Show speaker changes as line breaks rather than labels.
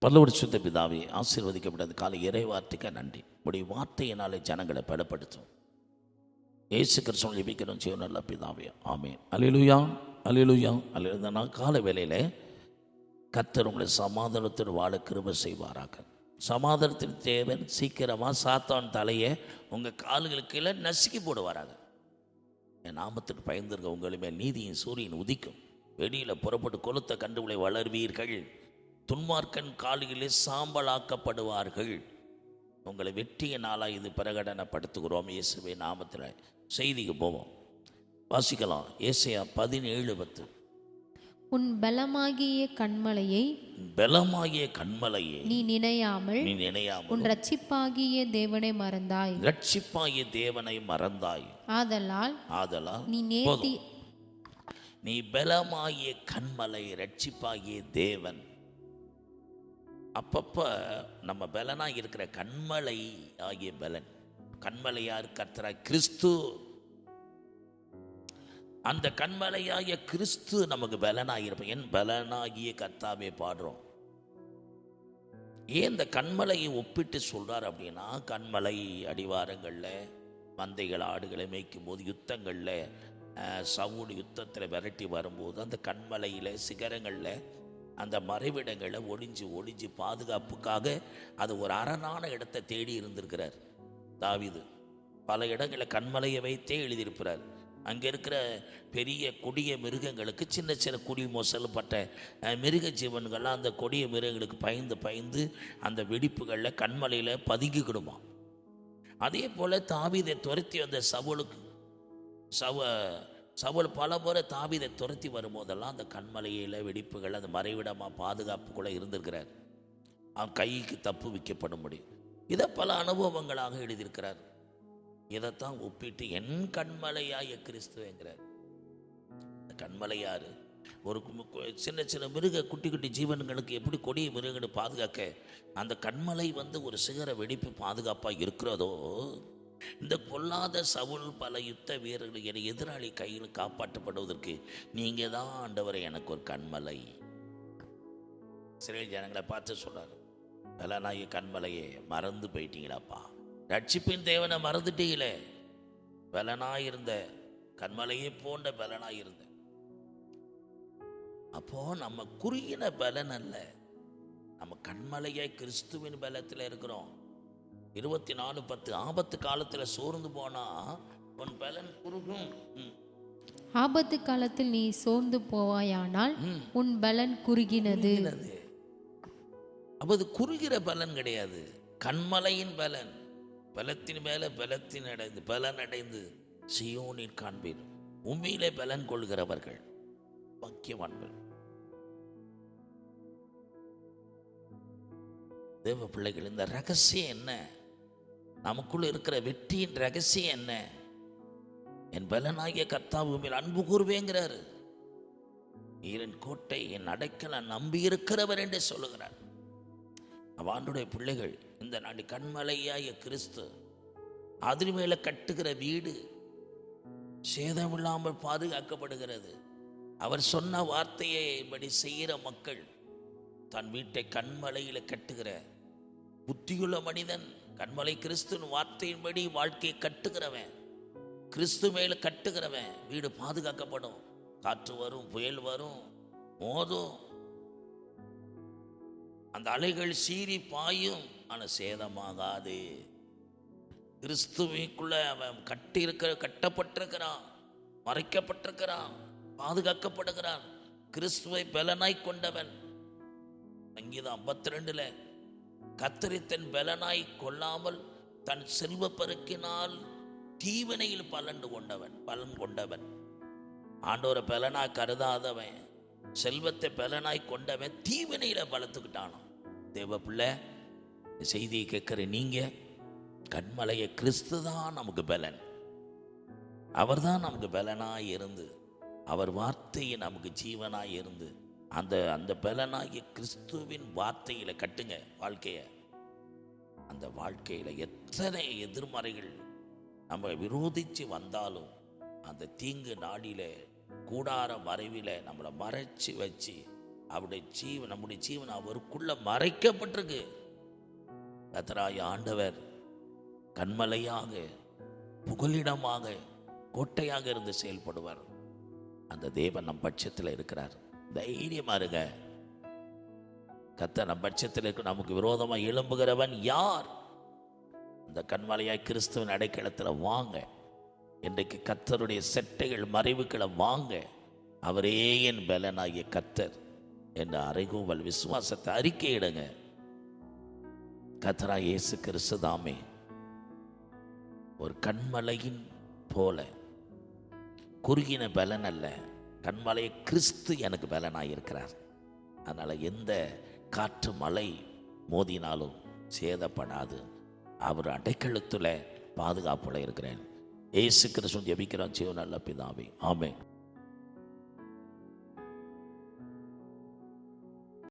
பல்லவர் சுத்த பிதாவே, ஆசீர்வதிக்கப்பட்டது காலை இறை வார்த்தைக்கு நன்றி. உடைய வார்த்தையினாலே ஜனங்களை பலப்படுத்தும். ஏசு கிறிஸ்துவின் ஜெபிக்கிறோம் ஜீவனுள்ள பிதாவே, ஆமென். அல்லேலூயா, அல்லேலூயா, அல்லேலூயா. நான் காலை வேளையில் கர்த்தர் உங்களை சமாதானத்தோடு வாழ கிருபை செய்வாராக. சமாதானத்தின் தேவன் சீக்கிரமாக சாத்தான் தலையை உங்கள் கால்களுக்கு கீழே நசுக்கி போடுவாராங்க. என் நாமத்துக்கு பயந்துருக்க உங்களுமே நீதியின் சூரியன் உதிக்கும். வெளியில் புறப்பட்டு கொளுத்த கண்டுகளை வளர்வீர்கள். துன்மார்க்கன் காலிலே சாம்பலாக்கப்படுவார்கள். உங்களை வெற்றிய நாளாக இது பிரகடனப்படுத்துகிறோம் இயேசுவே நாமத்தில். செய்திக்கு போவோம், வாசிக்கலாம். ஏசாயா 17:10.
உன் பலமாகிய கண்மலையை நீ நினையாமல் உன் ரட்சிப்பாகிய தேவனை மறந்தாய். ஆதலால்
நீ பலமாகிய கண்மலை, ரட்சிப்பாகிய தேவன். அப்பப்போ நம்ம பலனாக இருக்கிற கண்மலை ஆகிய பலன், கண்மலையார் கர்த்தராய் கிறிஸ்து. அந்த கண்மலையாகிய கிறிஸ்து நமக்கு பலனாக இருப்போம். என் பலனாகிய கர்த்தாவே பாடுறோம். ஏன் இந்த கண்மலையை ஒப்பிட்டு சொல்கிறார் அப்படின்னா, கண்மலை அடிவாரங்களில் மந்தைகள் ஆடுகளை மேய்க்கும் போது, யுத்தங்களில் சவுல் யுத்தத்தில் விரட்டி வரும்போது, அந்த கண்மலையில் சிகரங்களில் அந்த மறைவிடங்களை ஒளிஞ்சு பாதுகாப்புக்காக அது ஒரு அரணான இடத்தை தேடி இருந்திருக்கிறார் தாவீது. பல இடங்களில் கண்மலையை வைத்தே எழுதியிருக்கிறார். அங்கே இருக்கிற பெரிய கொடிய மிருகங்களுக்கு, சின்ன சின்ன குடி மோசல்பட்ட மிருக ஜீவன்கள்லாம் அந்த கொடிய மிருகங்களுக்கு பயந்து அந்த வெடிப்புகளில் கண்மலையில் பதுங்கிக்கிடுமா. அதே போல் தாவீதை துரத்தி வந்த சவுல் பல முறை தாவீதை துரத்தி வரும்போதெல்லாம் அந்த கண்மலையில் வெடிப்புகள், அந்த மறைவிடமாக பாதுகாப்புக்குள்ளே இருந்திருக்கிறார். அவன் கைக்கு தப்பு வைக்கப்படும் முடியும். இதை பல அனுபவங்களாக எழுதியிருக்கிறார். இதைத்தான் ஒப்பிட்டு என் கண்மலையாய கிறிஸ்துவங்கிறார். கண்மலையார் ஒரு சின்ன சின்ன மிருக குட்டி ஜீவன்களுக்கு எப்படி கொடிய மிருகங்களை பாதுகாக்க அந்த கண்மலை ஒரு சிகர வெடிப்பு பாதுகாப்பாக இருக்கிறதோ, இந்த பொல்லாத சவுல் பல யுத்த வீரர்கள் என எதிராளி கையில் காப்பாற்றப்படுவதற்கு நீங்கள் தான் ஆண்டவரை எனக்கு ஒரு கண்மலை. சிறையில் ஜனங்களை பார்த்து சொல்றாரு, பலனாய கண்மலையே மறந்து போயிட்டீங்களாப்பா, ரட்சிப்பின் தேவனை மறந்துட்டீங்களே. பலனாயிருந்த கண்மலையை போன்ற பலனாயிருந்த. அப்போ நம்ம குறுகின பலன் அல்ல, நம்ம கண்மலையாய் கிறிஸ்துவின் பலத்தில் இருக்கிறோம். 24:10. ஆபத்து காலத்தில் சோர்ந்து போனா உன் பலன் குறுகும்.
ஆபத்து காலத்தில் நீ சோர்ந்து போவாயானால் உன் பலன் குறுகினது.
அப்ப அது குறுகிற பலன் கிடையாது, கண்மலையின் பலன். பலத்தின் மேல பலன் அடைந்து சீயோனில் காண்பீர். உண்மையிலே பலன் கொள்கிறவர்கள் பாக்கியவான்கள். தேவ பிள்ளைகள், இந்த ரகசியம் என்ன? நமக்குள்ள இருக்கிற வெற்றியின் ரகசியம் என்ன? என் பலனாகிய கர்த்தர் மேல் அன்பு கூறுவேங்கிறாரு. என் கோட்டை, என் அடைக்கல நம்பி இருக்கிறவர் என்று சொல்லுகிறார். ஆண்டவருடைய பிள்ளைகள், இந்த நாடு கண்மலையாய கிறிஸ்து, அதன் மேல கட்டுகிற வீடு சேதமில்லாமல் பாதுகாக்கப்படுகிறது. அவர் சொன்ன வார்த்தையை படி செய்கிற மக்கள், தன் வீட்டை கண்மலையில் கட்டுகிற புத்தியுள்ள மனிதன், கண்மலை கிறிஸ்துவின் வார்த்தையின்படி வாழ்க்கையை கட்டுகிறவன், கிறிஸ்து மேல கட்டுகிறவன் வீடு பாதுகாக்கப்படும். காற்று வரும், புயல் வரும், மோதும், அந்த அலைகள் சீறி பாயும், ஆனால் சேதமாகாது. கிறிஸ்துவுக்குள்ள அவன் கட்டப்பட்டிருக்கிறான், மறைக்கப்பட்டிருக்கிறான், பாதுகாக்கப்படுகிறான். கிறிஸ்துவை பலனாய் கொண்டவன். சங்கீதம் 52 கர்த்தரை தன் பலனாய் கொள்ளாமல் தன் செல்வ பெருக்கினால் தீவினையில் பலன் கொண்டவன். ஆண்டவரை பலனாய் கருதாதவன், செல்வத்தை பலனாய் கொண்டவன் தீவினையில பலத்துக்கிட்டானோ. தேவ பிள்ளை, செய்தியை கேட்கிற நீங்க, கண்மலைய கிறிஸ்து தான் நமக்கு பலன். அவர் தான் நமக்கு பலனாய் இருந்து, அவர் வார்த்தையை நமக்கு ஜீவனாய் இருந்து, அந்த பலனாகிய கிறிஸ்துவின் வார்த்தையில கட்டுங்க வாழ்க்கைய. அந்த வாழ்க்கையில எத்தனை எதிர்மறைகள் நம்ம விரோதிச்சு வந்தாலும், அந்த தீங்கு நாடில கூடார மறைவில நம்மளை மறைச்சி வச்சு அவருடைய ஜீவன், நம்முடைய ஜீவன் அவருக்குள்ள மறைக்கப்பட்டிருக்கு. கர்த்தராகிய ஆண்டவர் கண்மலையாக, புகலிடமாக, கோட்டையாக இருந்து செயல்படுவார். அந்த தேவன் நம் பட்சத்தில் இருக்கிறார். தைரியமா இருங்க. கர்த்தர் நம் பட்சத்தில் இருக்க. நமக்கு விரோதமாக எழும்புகிறவன் யார்? இந்த கண்மலையாய் கிறிஸ்துவின் அடைக்கலத்தில் வாங்க. இன்றைக்கு கர்த்தருடைய செட்டைகள் மறைவுகளை வாங்க. அவரே என் பலனாகிய கர்த்தர் என்ற அறைகூவல் விசுவாசத்தை அறிக்கையிடுங்க. கர்த்தராகிய இயேசு கிறிஸ்து தாமே ஒரு கண்மலையின் போல குறுகின பலன் அல்ல, கண்மலையை கிறிஸ்து எனக்கு பலனாக இருக்கிறார். அதனால் எந்த காற்று மழை மோதினாலும் சேதப்படாது. அவர் அடைக்கலத்தில் பாதுகாப்புல இருக்கிறேன். இயேசு கிறிஸ்து ஜெபிக்கிறோம் ஜீவனுள்ள பிதாவே, ஆமென்.